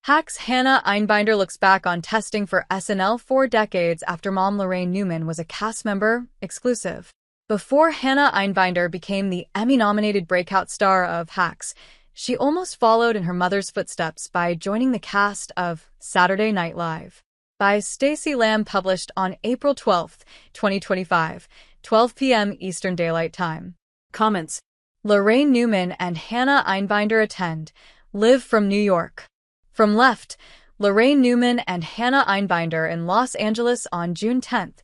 Hacks Hannah Einbinder looks back on testing for SNL 4 decades after mom Laraine Newman was a cast member, exclusive. Before Hannah Einbinder became the Emmy-nominated breakout star of Hacks, she almost followed in her mother's footsteps by joining the cast of Saturday Night Live. By Stacey Lamb, published on April 12, 2025, 12 p.m. Eastern Daylight Time. Comments: Laraine Newman and Hannah Einbinder attend, live from New York. From left, Laraine Newman and Hannah Einbinder in Los Angeles on June 10,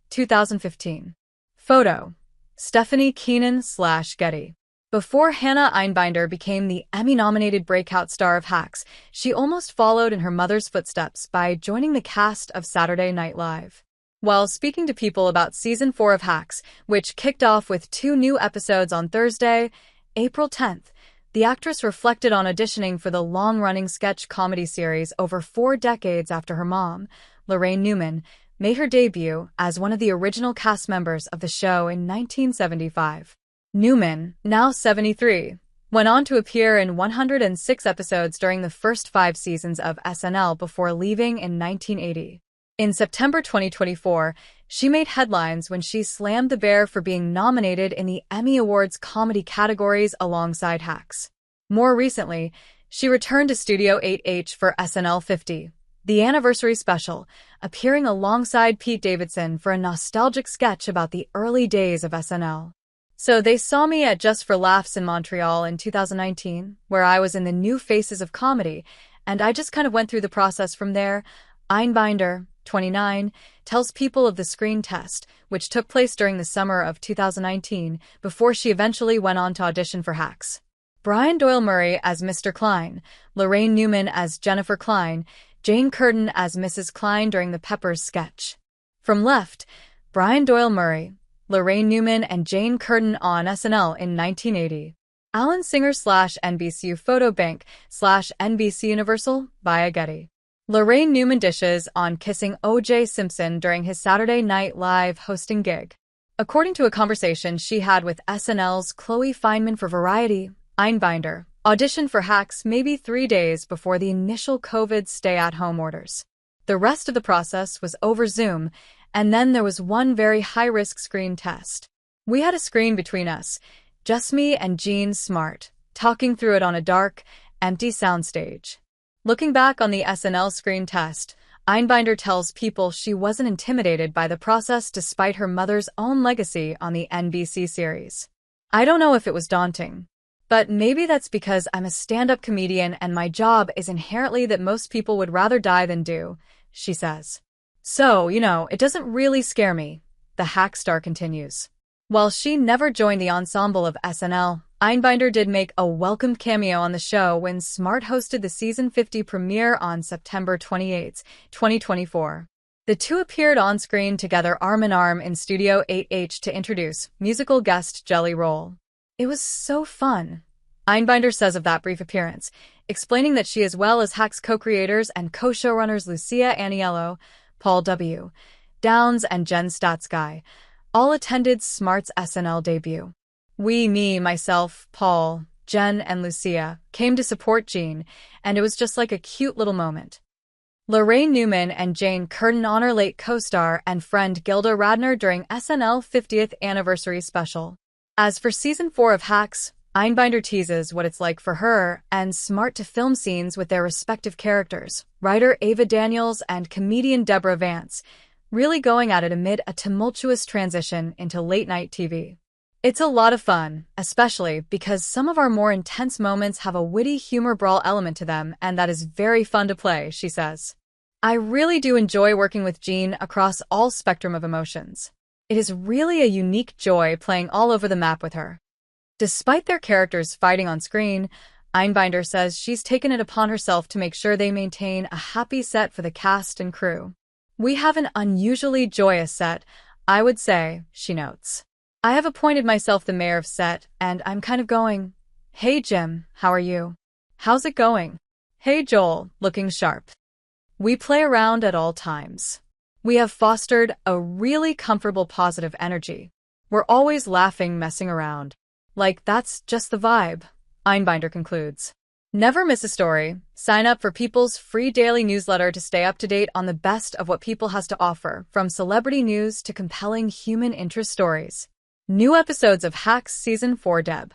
2015. Photo: Stephanie Keenan/Getty. Before Hannah Einbinder became the Emmy-nominated breakout star of Hacks, she almost followed in her mother's footsteps by joining the cast of Saturday Night Live. While speaking to People about Season 4 of Hacks, which kicked off with 2 new episodes on Thursday, April 10th, the actress reflected on auditioning for the long-running sketch comedy series over 4 decades after her mom, Laraine Newman, made her debut as one of the original cast members of the show in 1975. Newman, now 73, went on to appear in 106 episodes during the first 5 seasons of SNL before leaving in 1980. In September 2024, she made headlines when she slammed the bear for being nominated in the Emmy Awards comedy categories alongside Hacks. More recently, she returned to Studio 8H for SNL 50, the anniversary special, appearing alongside Pete Davidson for a nostalgic sketch about the early days of SNL. So they saw me at Just for Laughs in Montreal in 2019, where I was in the New Faces of Comedy, and I just kind of went through the process from there. Einbinder, 29, tells People of the screen test, which took place during the summer of 2019, before she eventually went on to audition for Hacks. Brian Doyle Murray as Mr. Klein, Laraine Newman as Jennifer Klein, Jane Curtin as Mrs. Klein during the Peppers sketch. From left, Brian Doyle Murray, Laraine Newman and Jane Curtin on SNL in 1980. Alan Singer/NBC Photo Bank/NBC Universal via Getty. Laraine Newman dishes on kissing O.J. Simpson during his Saturday Night Live hosting gig. According to a conversation she had with SNL's Chloe Fineman for Variety, Einbinder auditioned for Hacks maybe 3 days before the initial COVID stay-at-home orders. The rest of the process was over Zoom, and then there was one very high-risk screen test. We had a screen between us, just me and Jean Smart, talking through it on a dark, empty soundstage. Looking back on the SNL screen test, Einbinder tells People she wasn't intimidated by the process despite her mother's own legacy on the NBC series. I don't know if it was daunting, but maybe that's because I'm a stand-up comedian and my job is inherently that most people would rather die than do, she says. So, it doesn't really scare me, the Hack star continues. While she never joined the ensemble of SNL, Einbinder did make a welcomed cameo on the show when Smart hosted the Season 50 premiere on September 28, 2024. The two appeared on screen together arm-in-arm in Studio 8H to introduce musical guest Jelly Roll. It was so fun, Einbinder says of that brief appearance, explaining that she, as well as Hacks co-creators and co-showrunners Lucia Aniello, Paul W. Downs, and Jen Statsky, all attended Smart's SNL debut. We, me, myself, Paul, Jen, and Lucia, came to support Jean, and it was just like a cute little moment. Laraine Newman and Jane Curtin honor late co-star and friend Gilda Radner during SNL 50th anniversary special. As for Season 4 of Hacks, Einbinder teases what it's like for her and Smart to film scenes with their respective characters, writer Ava Daniels and comedian Deborah Vance, really going at it amid a tumultuous transition into late-night TV. It's a lot of fun, especially because some of our more intense moments have a witty humor brawl element to them, and that is very fun to play, she says. I really do enjoy working with Jean across all spectrum of emotions. It is really a unique joy playing all over the map with her. Despite their characters fighting on screen, Einbinder says she's taken it upon herself to make sure they maintain a happy set for the cast and crew. We have an unusually joyous set, I would say, she notes. I have appointed myself the mayor of Sept, and I'm kind of going, hey Jim, how are you? How's it going? Hey Joel, looking sharp. We play around at all times. We have fostered a really comfortable positive energy. We're always laughing, messing around. Like, that's just the vibe, Einbinder concludes. Never miss a story. Sign up for People's free daily newsletter to stay up to date on the best of what People has to offer, from celebrity news to compelling human interest stories. New episodes of Hacks Season 4 Deb.